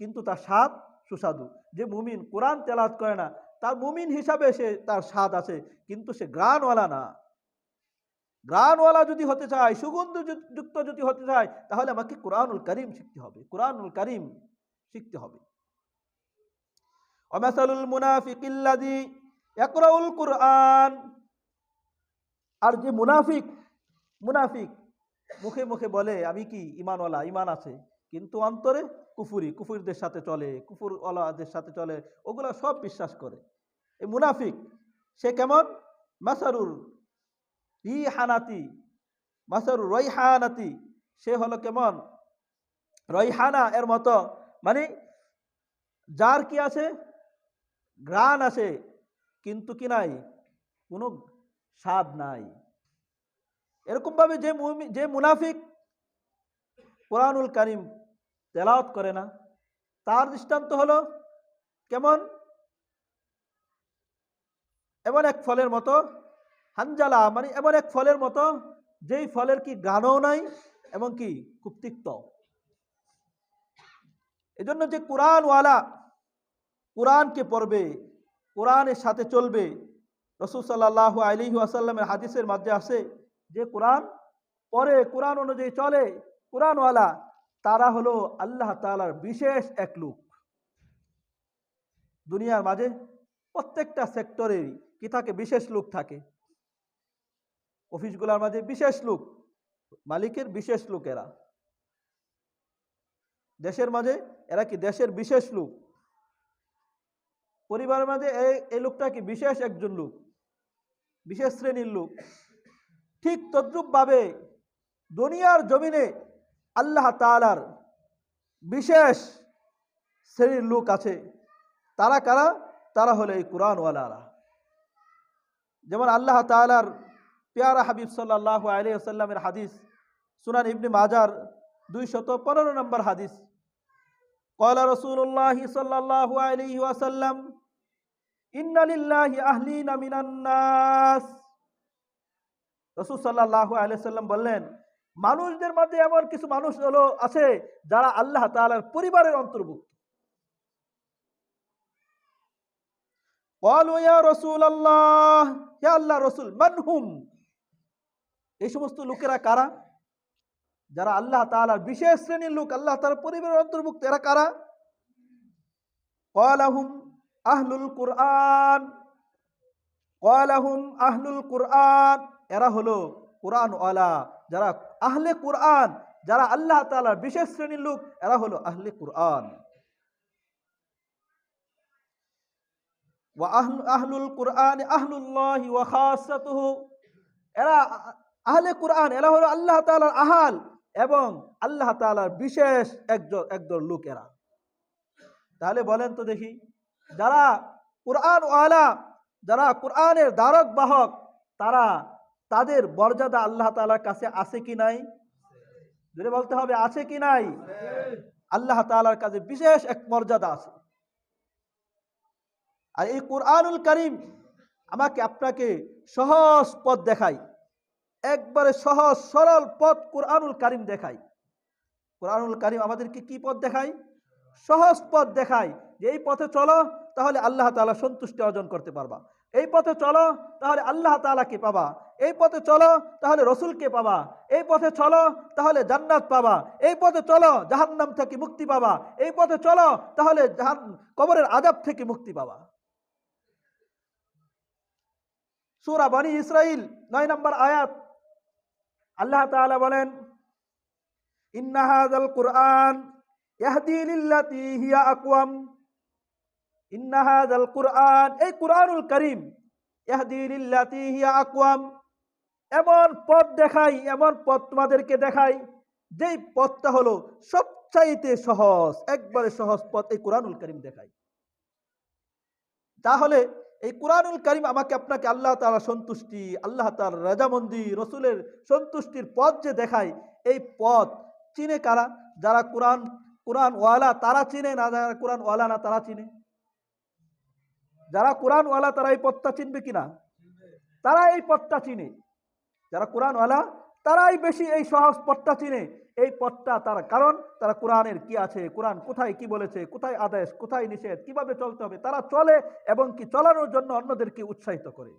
কিন্তু তার স্বাদ সুস্বাদু। যে মুমিন কোরআন তেলাওয়াত করে না, তার মুমিন হিসাবে সে তার স্বাদ আছে, কিন্তু সে ঘ্রাণওয়ালা না। ঘ্রাণওয়ালা যদি হতে চায়, সুগন্ধযুক্ত যদি হতে চায়, তাহলে আমাকে কুরআনুল কারীম শিখতে হবে, কুরআনুল কারীম শিখতে হবে। ওয়ামাসালুল মুনাফিকিল্লাযী ইয়াকরাউল কুরআন, আর যে মুনাফিক মুখে মুখে বলে আমি কি ঈমানওয়ালা, ঈমান আছে, কিন্তু অন্তরে কুফুরদের সাথে চলে, কুফুরওয়ালাদের সাথে চলে, ওগুলা সব বিশ্বাস করে, এই মুনাফিক সে কেমন? মাসারুর রাইহানাতি, সে হলো কেমন? রাইহানা এর মতো, মানে যার কি আছে? ঘ্রাণ আছে, কিন্তু কি নাই, কোনো স্বাদ নাই। এরকম ভাবে যে মুনাফিক কুরআনুল কারীম তেলাওয়াত করে না, তার দৃষ্টান্ত হলো কেমন? এমন এক ফলের মতো, হানজালা, মানে এমন এক ফলের মতো, যেই ফলের কি ঘ্রাণও নাই এবং কি খুব তিক্ত। এজন্য যে কুরআনওয়ালা কুরআনকে পড়বে, কুরআনের সাথে চলবে, রাসূল সাল্লাল্লাহু আলাইহি ওয়াসাল্লামের হাদিসের মধ্যে আছে, যে কুরআন পড়ে, কুরআন অনুযায়ী চলে, কুরআনওয়ালা, তারা হলো আল্লাহ তাআলার বিশেষ এক লোক। দুনিয়ার মাঝে প্রত্যেকটা সেক্টরে কি থাকে? বিশেষ লোক থাকে। অফিসগুলোর মাঝে বিশেষ লোক, মালিকের বিশেষ লোক এরা। দেশের মাঝে এরা কি দেশের বিশেষ লোক। পরিবারের মাঝে এই লোকটা কি বিশেষ একজন লোক, বিশেষ শ্রেণীর লোক। ঠিক তদ্রূপ ভাবে দুনিয়ার জমিনে আল্লাহ তাআলার বিশেষ শ্রেণীর লোক আছে। তারা কারা? তারা হলো এই কুরআনওয়ালারা। যেমন আল্লাহ তাআলার পেয়ারা হাবিব সাল্লাল্লাহু আলাইহি ওয়াসাল্লামের হাদিস, সুনান ইবনে মাজার 215 নম্বর হাদিস, ক্বালা রাসূলুল্লাহ সাল্লাল্লাহু আলাইহি ওয়াসাল্লাম, ইন্না লিল্লাহি আহলিনা মিনান নাস। রাসূল সাল্লাল্লাহু আলাইহি ওয়াসাল্লাম বললেন, মানুষদের মধ্যে এমন কিছু মানুষ হলো আছে যারা আল্লাহ তাআলার পরিবারের অন্তর্ভুক্ত। ক্বালু ইয়া রাসূলুল্লাহ, হে আল্লাহর রাসূল, মানহুম, এই সমস্ত লোকেরা কারা? যারা আল্লাহ তাআলার বিশেষ শ্রেণীর লোক, আল্লাহ তাআলার পরিবারের অন্তর্ভুক্ত, এরা কারা? ক্বালাহুম আহলুল কুরআন, ক্বালাহুম আহলুল কুরআন, এরা হলো কুরআনওয়ালা, যারা আহলে কুরআন, যারা আল্লাহ তাআলার বিশেষ শ্রেণীর লোক, এরা হলো আহলে কুরআন। ওয়া আহলুল কুরআন আহলুল্লাহি ওয়া খাসাতুহু, এরা আহলে কুরআন, এরা হলো আল্লাহ তাআলার আহাল এবং আল্লাহ তাআলার বিশেষ একদল লোক এরা। তাহলে বলেন তো দেখি, যারা কুরআনওয়ালা, যারা কুরআনের ধারক বাহক, তাদের মর্যাদা আল্লাহ তাআলার কাছে আছে কি নাই? জোরে বলতে হবে, আছে কি নাই? আল্লাহ তাআলার কাছে বিশেষ এক মর্যাদা আছে। আর এই কোরআনুল কারীম আমাকে আপনাকে সহজ পথ দেখায়, একবারে সহজ সরল পথ কোরআনুল কারীম দেখায়। কোরআনুল কারীম আমাদেরকে কি পথ দেখায়? সহজ পথ দেখায় যে এই পথে চলো তাহলে আল্লাহ তাআলা সন্তুষ্টি অর্জন করতে পারবা, এই পথে চলো তাহলে আল্লাহ তাআলাকে পাবা, এই পথে চলো তাহলে রসুলকে পাবা, এই পথে চলো তাহলে জান্নাত পাবা, এই পথে চলো জাহান্নাম থেকে মুক্তি পাবা, এই পথে চলো তাহলে কবরের আযাব থেকে মুক্তি পাবা। সূরা বনী ইসরাইল 9 নম্বর আয়াত, আল্লাহ তাআলা বলেন, ইন্না হাযাল কুরআন ইয়াহদি লিল্লাতী হিয়া আকওয়াম। ইন্না হাযাল কুরআন, এই কুরআনুল কারীম, ইয়াহদি লিল্লাতী হিয়া আকওয়াম, এমন পথ দেখাই, এমন পথ তোমাদেরকে দেখাই যেই পথটা হলো সবচাইতে সহজ, একবারে সহজ পথ এই কুরআনুল কারীম দেখাই। তাহলে এই কুরআনুল কারীম আমাকে আপনাকে আল্লাহ তাআলা সন্তুষ্টি, আল্লাহ তাআলার রাজামন্দি, রসুলের সন্তুষ্টির পথ যে দেখায়, এই পথ চিনে কারা? যারা কোরআন ওয়ালা তারা চিনে, না যারা কোরআন ওয়ালা না তারা চিনে? যারা কোরআন ওয়ালা তারা এই পথটা চিনবে কিনা? তারা এই পথটা চিনে। যারা কোরআন ওয়ালা তারাই বেশি এই সহজ পথটা চিনে। এই পথটা তারা, কারণ তারা কোরআনের কি আছে, কোরআন কোথায় কি বলেছে, কোথায় আদেশ, কোথায় নিষেধ, কিভাবে চলতে হবে তারা চলে, এবং কি চলানোর জন্য অন্যদেরকে উৎসাহিত করে।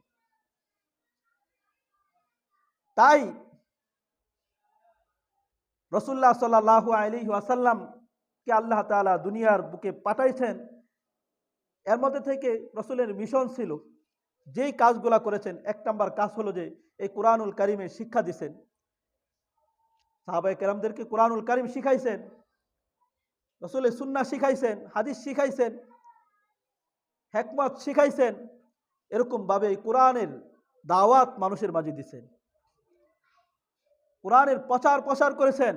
তাই রাসূলুল্লাহ সাল্লাল্লাহু আলাইহি ওয়াসাল্লাম কে আল্লাহ তাআলা দুনিয়ার বুকে পাঠাইছেন। এর মধ্যে থেকে রসুলের মিশন ছিল, যেই কাজগুলা করেছেন, এক নম্বর কাজ হলো যে এই কোরআনুল কারীমের শিক্ষা দিয়েছেন। সাহাবায়ে কেরামদেরকে কোরআনুল কারীম শিখাইছেন, রসুলের সুন্নাহ শিখাইছেন, হাদিস শিখাইছেন, হিকমত শিখাইছেন। এরকম ভাবে কোরআনের দাওয়াত মানুষের মাঝে দিয়েছেন, কোরআনের প্রচার করেছেন,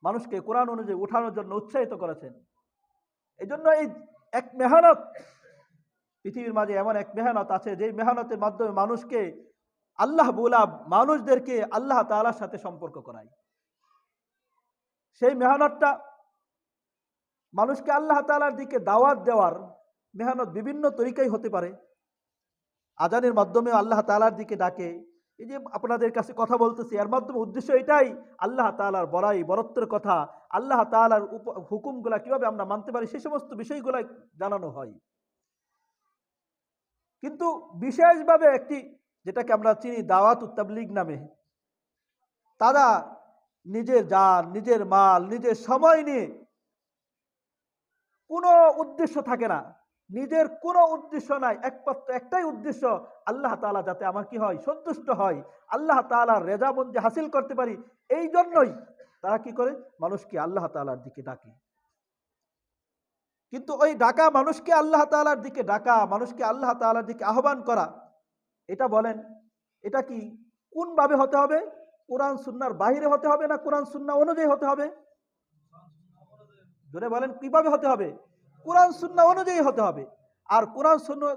মানুষকে কোরআন অনুযায়ী উঠানোর জন্য উৎসাহিত করেছেন। এই জন্য এই এক মেহনত, পৃথিবীর মাঝে এমন এক মেহনত আছে যে মেহনতের মাধ্যমে মানুষকে আল্লাহ বুলা, মানুষদেরকে আল্লাহ তাআলার সাথে সম্পর্ক করায়। সেই মেহনতটা মানুষকে আল্লাহ তাআলার দিকে দাওয়াত দেওয়ার মেহনত বিভিন্ন তরিকায় হতে পারে। আজানের মাধ্যমে আল্লাহ তাআলার দিকে ডাকে, এই যে আপনাদের কাছে কথা বলতেছি, এর মাধ্যমে উদ্দেশ্য এটাই, আল্লাহ তাআলার বড়াই বরত্বের কথা, আল্লাহ তাআলার হুকুমগুলা কিভাবে আমরা মানতে পারি সেই সমস্ত বিষয়গুলো জানানো হয়। কিন্তু বিশেষভাবে একটি, যেটাকে আমরা চিনি দাওয়াতুত তাবলীগ নামে, তারা নিজের জান, নিজের মাল, নিজের সময় নিয়ে, কোনো উদ্দেশ্য থাকে না, নিজের কোনো উদ্দেশ্য নাই, একমাত্র একটাই উদ্দেশ্য, আল্লাহ তাআলা যাতে আমার কি হয়, সন্তুষ্ট হয়, আল্লাহ তাআলার রেজামন্দি হাসিল করতে পারি। এই জন্যই তারা কি করে, মানুষকে আল্লাহ তাআলার দিকে ডাকে। কিন্তু ওই ডাকা, মানুষকে আল্লাহ তাআলার দিকে ডাকা, মানুষকে আল্লাহ তাআলার দিকে আহ্বান করা, এটা বলেন, এটা কি কোন ভাবে হতে হবে? কোরআন সুন্নাহর বাইরে হতে হবে, না কোরআন সুন্নাহ অনুযায়ী হতে হবে? জোরে বলেন, কিভাবে হতে হবে? কোরআন সুন্নাহ অনুযায়ী হতে হবে। আর কোরআন সুন্নাহ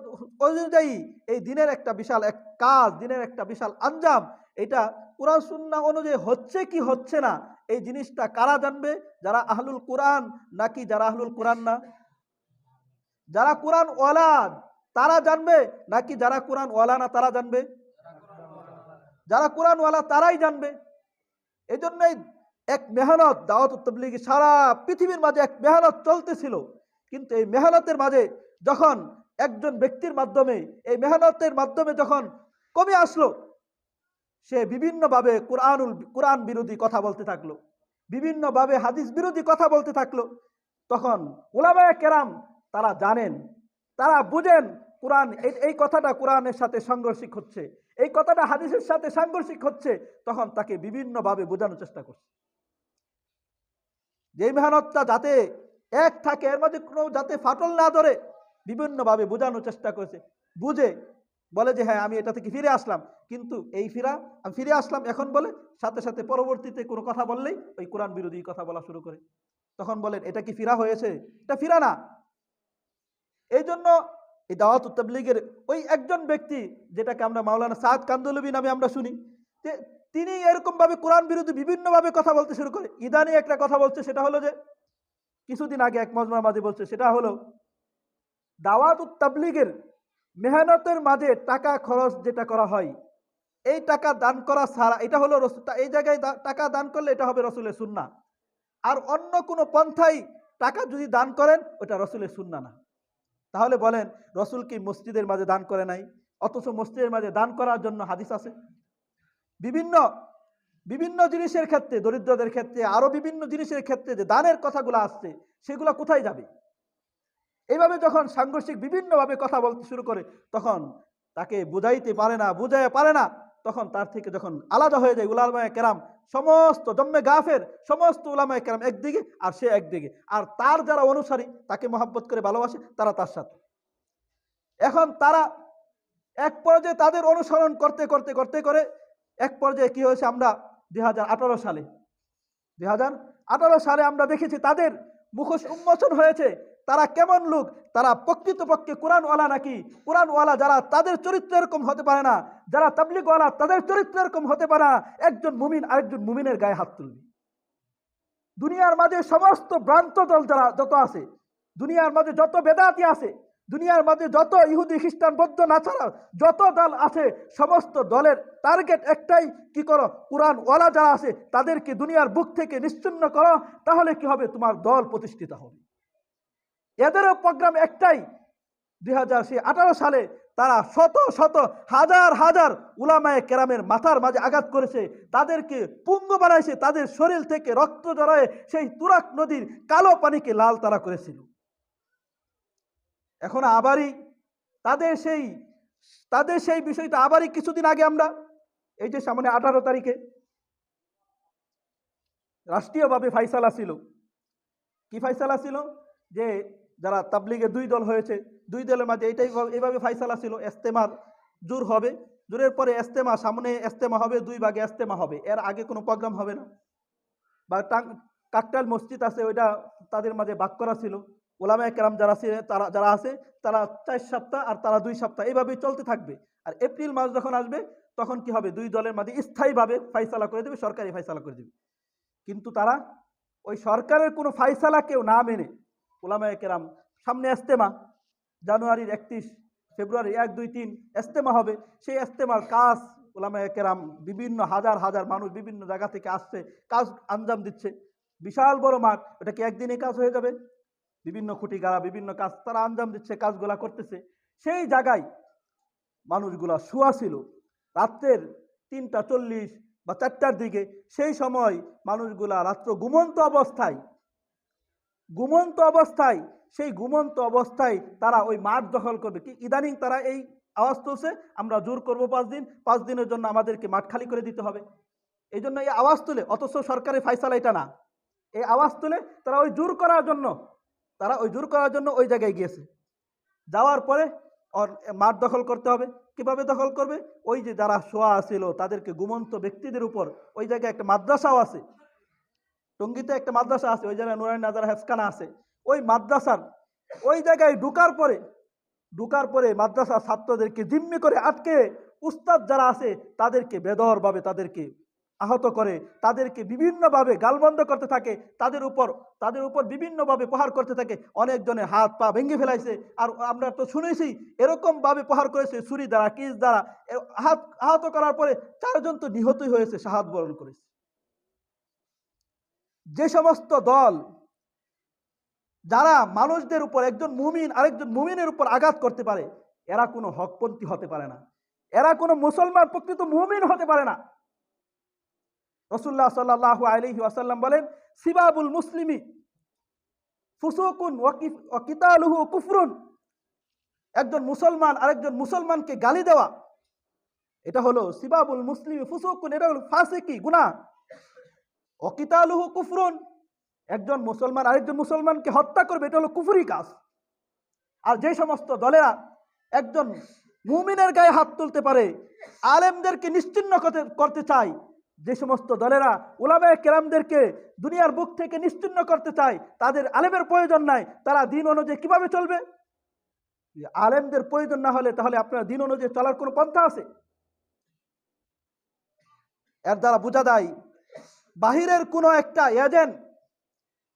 অনুযায়ী এই দিনের একটা বিশাল এক কাজ, দিনের একটা বিশাল আঞ্জাম, এটা কোরআন সুন্নাহ অনুযায়ী হচ্ছে কি হচ্ছে না, এই জিনিসটা কারা জানবে? যারা আহলুল কোরআন, নাকি যারা আহলুল কোরআন না? যারা কোরআন ওয়ালা তারা জানবে, নাকি যারা কোরআন ওয়ালা না তারা জানবে? যারা কোরআন ওয়ালা তারাই জানবে। এই জন্যই এক মেহনত, দাওয়াতুত তাবলীগ সারা পৃথিবীর মাঝে এক মেহনত চলতেছিল। কিন্তু এই মেহনতের মাঝে যখন একজন ব্যক্তির মাধ্যমে, এই মেহনতের মাধ্যমে যখন কমে আসলো, সে বিভিন্নভাবে কোরআন বিরোধী কথা বলতে থাকলো, বিভিন্নভাবে হাদিস বিরোধী কথা বলতে থাকলো, তখন উলামায়ে কেরাম তারা জানেন, তারা বুঝেন কোরআন, এই কথাটা কোরআনের সাথে সাংঘর্ষিক হচ্ছে, এই কথাটা হাদিসের সাথে সাংঘর্ষিক হচ্ছে, তখন তাকে বিভিন্নভাবে বোঝানোর চেষ্টা করছে। যে মেহনতটা যাতে এক থাকে, এর মধ্যে কোনো যাতে ফাটল না ধরে, বিভিন্নভাবে বোঝানোর চেষ্টা করেছে। বুঝে বলে যে হ্যাঁ আমি এটা থেকে ফিরে আসলাম, কিন্তু এই আমি ফিরে আসলাম এখন বলে সাথে সাথে পরবর্তীতে কোনো কথা বললেই ওই কোরআন বিরোধী কথা বলা শুরু করে। তখন বলেন এটা কি ফিরা হয়েছে? এটা ফিরা না। এই জন্য এই দাওয়াতুত তাবলীগের ওই একজন ব্যক্তি, যেটাকে আমরা মাওলানা সাদ কান্দলবি নামে আমরা শুনি, যে তিনি এরকম ভাবে কোরআন বিরোধী বিভিন্নভাবে কথা বলতে শুরু করে। ইদানি একটা কথা বলছে, সেটা হলো যে কিছুদিন আগে এক মজমার মাঝে বলছে, সেটা হলো দাওয়াতুত তাবলীগের মেহনতের মাঝে টাকা খরচ যেটা করা হয়, এই টাকা দান করা ছাড়া, এটা হলো এই জায়গায় টাকা দান করলে এটা হবে রসুলের সুন্নাহ। আর অন্য কোনো পন্থায় টাকা যদি দান করেন ওটা রসুলের সুন্নাহ না। তাহলে বলেন, রসুল কি মসজিদের মাঝে দান করে নাই? অথচ মসজিদের মাঝে দান করার জন্য হাদিস আছে। বিভিন্ন বিভিন্ন জিনিসের ক্ষেত্রে, দরিদ্রদের ক্ষেত্রে, আরো বিভিন্ন জিনিসের ক্ষেত্রে যে দানের কথাগুলো আসছে, সেগুলো কোথায় যাবে? এইভাবে যখন সাংঘর্ষিক বিভিন্নভাবে কথা বলতে শুরু করে, তখন তাকে বুঝাইতে পারে না, বুঝাইতে পারে না, তখন তার থেকে যখন আলাদা হয়ে যায় উলামায়ে কেরাম, সমস্ত জম্মে গাফের সমস্ত উলামায়ে কেরাম একদিকে আর সে একদিকে, আর তার যারা অনুসারী তাকে মহব্বত করে ভালোবাসে তারা তার সাথে। এখন তারা এক পর্যায়ে তাদের অনুসরণ করতে করতে করতে করে এক পর্যায়ে কি হয়েছে, আমরা 2018 সালে আমরা দেখেছি তাদের মুখোশ উন্মোচন হয়েছে। তারা কেমন লোক, তারা প্রকৃতপক্ষে কোরআনওয়ালা নাকি? কোরআনওয়ালা যারা, তাদের চরিত্র এরকম হতে পারে না। যারা তাবলীগওয়ালা, তাদের চরিত্র এরকম হতে পারে না। একজন মুমিন আরেকজন মুমিনের গায়ে হাত তুলবে। দুনিয়ার মাঝে সমস্ত ভ্রান্ত দল যারা যত আছে, দুনিয়ার মাঝে যত বেদাতি আছে, দুনিয়ার মাঝে যত ইহুদি খ্রিস্টান বৌদ্ধ নাছাড়া যত দল আছে, সমস্ত দলের টার্গেট একটাই, কি করো, কোরআন ওয়ালা যারা আছে তাদেরকে দুনিয়ার বুক থেকে নিশ্চিহ্ন করো, তাহলে কি হবে, তোমার দল প্রতিষ্ঠিত হবে। এদেরও প্রোগ্রাম একটাই। 2018 সালে তারা শত শত হাজার হাজার উলামায়ে কেরামের মাথার মাঝে আঘাত করেছে, তাদেরকে পুঙ্গ বানাইছে, তাদের শরীর থেকে রক্ত জড়ায় সেই তুরাক নদীর কালো পানিকে লাল তারা করেছিল। এখন আবারই তাদের সেই বিষয়টা আবারই কিছুদিন আগে আমরা, এই যে সামনে 18 তারিখে রাষ্ট্রীয়ভাবে ফাইসালা ছিল। কি ফাইসালা ছিল? যে যারা তাবলীগে দুই দল হয়েছে, দুই দলের মাঝে এইভাবে ফাইসালা ছিল, ইস্তেমার জোর হবে, জোরের পরে ইস্তেমা, সামনে ইস্তেমা হবে, দুই ভাগে ইস্তেমা হবে, এর আগে কোনো প্রোগ্রাম হবে না। বা কাকটাল মসজিদ আছে, ওইটা তাদের মাঝে ভাগ করা ছিল। ওলামায়ে কেরাম যারা আছে তারা 4 সপ্তাহ আর তারা 2 সপ্তাহ, এইভাবেই চলতে থাকবে। আর এপ্রিল মাস যখন আসবে তখন কি হবে, দুই দলের মাঝে স্থায়ীভাবে ফাইসালা করে দেবে, সরকারি ফাইসালা করে দেবে। কিন্তু তারা ওই সরকারের কোনো ফাইসালা কেউ না মেনে, ওলামায়ে কেরাম সামনে ইস্তেমা, জানুয়ারির 31 ফেব্রুয়ারি 1, 2, 3 ইস্তেমা হবে। সেই ইস্তেমার কাজ ওলামায়ে কেরাম, বিভিন্ন হাজার হাজার মানুষ বিভিন্ন জায়গা থেকে আসছে, কাজ আঞ্জাম দিচ্ছে। বিশাল বড় মাঠ, এটা কি একদিনে কাজ হয়ে যাবে? বিভিন্ন খুঁটি গাড়া, বিভিন্ন কাজ তারা আঞ্জাম দিচ্ছে, কাজগুলা করতেছে। সেই জায়গায় মানুষগুলা শুয়া ছিল রাত্রের 3টা 40 বা 4টার দিকে। সেই সময় মানুষগুলা রাত্র ঘুমন্ত অবস্থায় সেই ঘুমন্ত অবস্থায় তারা ওই মাঠ দখল করবে। কি ইদানিং তারা এই আওয়াজ তুলছে, আমরা জোর করবো 5 দিন, 5 দিনের জন্য আমাদেরকে মাঠ খালি করে দিতে হবে। এই জন্য এই আওয়াজ তুলে, অথচ সরকারের ফাইসালা এটা না, এই আওয়াজ তুলে তারা ওই জোর করার জন্য ওই জায়গায় গিয়েছে। যাওয়ার পরে মাঠ দখল করতে হবে। কিভাবে দখল করবে? ওই যে যারা শোয়া ছিল তাদেরকে, ঘুমন্ত ব্যক্তিদের উপর, ওই জায়গায় একটা মাদ্রাসাও আছে, টঙ্গীতে একটা মাদ্রাসা আছে, ওই জায়গায় নুরানি নাজার হেফখানা আছে। ওই মাদ্রাসার ওই জায়গায় ঢুকার পরে মাদ্রাসার ছাত্রদেরকে জিম্মি করে আটকে, উস্তাদ যারা আছে তাদেরকে বেদরভাবে তাদেরকে আহত করে, তাদেরকে বিভিন্নভাবে গালবন্ধ করতে থাকে, তাদের উপর বিভিন্নভাবে প্রহার করতে থাকে। অনেকজনের হাত পা ভেঙে ফেলাইছে। আর আমরা তো শুনেছি এরকম ভাবে প্রহার করেছে, ছুরি দ্বারা, কিস দ্বারা আহত করার পরে 4 জন তো নিহতই হয়েছে, শাহাদ বরণ করেছে। যে সমস্ত দল যারা মানুষদের উপর, একজন মুমিন আরেকজন মুমিনের উপর আঘাত করতে পারে, এরা কোনো হকপন্থী হতে পারে না, এরা কোনো মুসলমান প্রকৃত মুমিন হতে পারে না। রাসূলুল্লাহ সাল্লাল্লাহু আলাইহি ওয়াসাল্লাম বলেন, সিবাবুল মুসলিমি ফুসুকুন ওয়া কিতালুহু কুফরুন। একজন মুসলমান আরেকজন মুসলমানকে গালি দেওয়া, এটা হলো সিবাবুল মুসলিমি ফুসুকুন, এটা হলো ফাসিকি, গুনাহ। ওয়া কিতালুহু কুফরুন, একজন মুসলমান আরেকজন মুসলমানকে হত্যা করবে, এটা হলো কুফরি কাজ। আর যে সমস্ত দলেরা একজন মুমিনের গায়ে হাত তুলতে পারে, আলেমদেরকে নিশ্চিহ্ন করতে চায়, যে সমস্ত দলেরা উলামায়ে কেরামদেরকে দুনিয়ার বুক থেকে নিশ্চিহ্ন করতে চায়, তাদের আলেমের প্রয়োজন নাই, তারা দিন অনুযায়ী কিভাবে চলবে? আলেমদের প্রয়োজন না হলে তাহলে আপনার দিন অনুযায়ী চলার কোনো পন্থা আছে? এর দ্বারা বোঝা যায় বাহিরের কোনো একটা এজেন্ট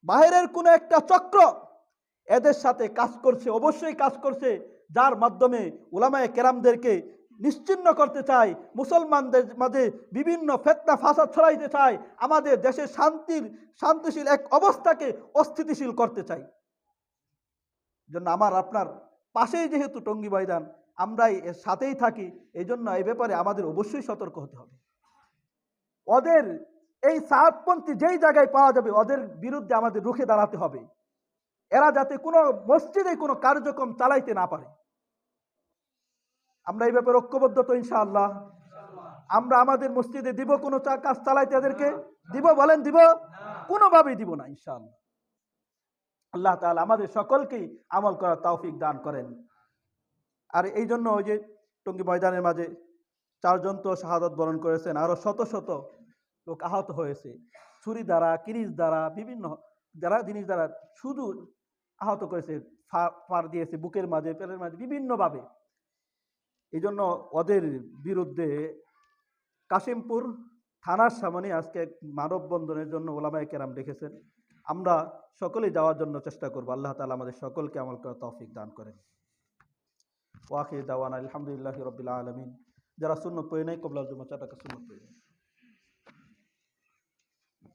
বাহিরের কোনো একটা চক্র এদের সাথে কাজ করছে, অবশ্যই কাজ করছে, যার মাধ্যমে উলামায়ে কেরামদেরকে নিশ্চিহ্ন করতে চায়, মুসলমানদের মাঝে বিভিন্ন ফিতনা ফাসাদ ছড়াইতে চায়, আমাদের দেশের শান্তিশীল এক অবস্থাকে অস্থিতিশীল করতে চায়। জন্য আমার আপনার পাশেই যেহেতু টঙ্গী ময়দান, আমরাই এর সাথেই থাকি, এই জন্য এই ব্যাপারে আমাদের অবশ্যই সতর্ক হতে হবে। ওদের এই সাতপন্থী যেই জায়গায় পাওয়া যাবে, ওদের বিরুদ্ধে আমাদের রুখে দাঁড়াতে হবে। এরা যাতে কোনো মসজিদে কোনো কার্যক্রম চালাইতে না পারে। আমরা এই ব্যাপারে ঐক্যবদ্ধ তো ইনশাআল্লাহ? আমরা আমাদের মসজিদে দিব কোনো কাজ চালাইতে এদেরকে? দিব? বলেন দিব? কোনোভাবেই দিব না ইনশাআল্লাহ। আল্লাহ তাআলা আমাদের সকলকেই আমল করার তৌফিক দান করেন। আর এই জন্য ওই যে টঙ্গী ময়দানের মাঝে 4 জন তো শাহাদাত বরণ করেছেন, আরো শত শত লোক আহত হয়েছে, ছুরি দ্বারা, কিরিচ দ্বারা, বিভিন্ন জিনিস দ্বারা শুধু আহত করেছে, ফার দিয়েছে বুকের মাঝে, পেটের মাঝে, বিভিন্নভাবে। এই জন্য ওদের বিরুদ্ধে কাশিমপুর থানার সামনে আজকে মানববন্ধনের জন্য ওলামায়ে কেরাম ডেকেছেন। আমরা সকলেই যাওয়ার জন্য চেষ্টা করব। আল্লাহ তাআলা আমাদের সকলকে আমল করার তৌফিক দান করেন। ওয়া আখিরু দাওয়ানা আলহামদুলিল্লাহি রাব্বিল আলামিন। যারা সুন্নত পড়ে নাই কবলাল জুমা 4 টাকা সুন্নত পড়ে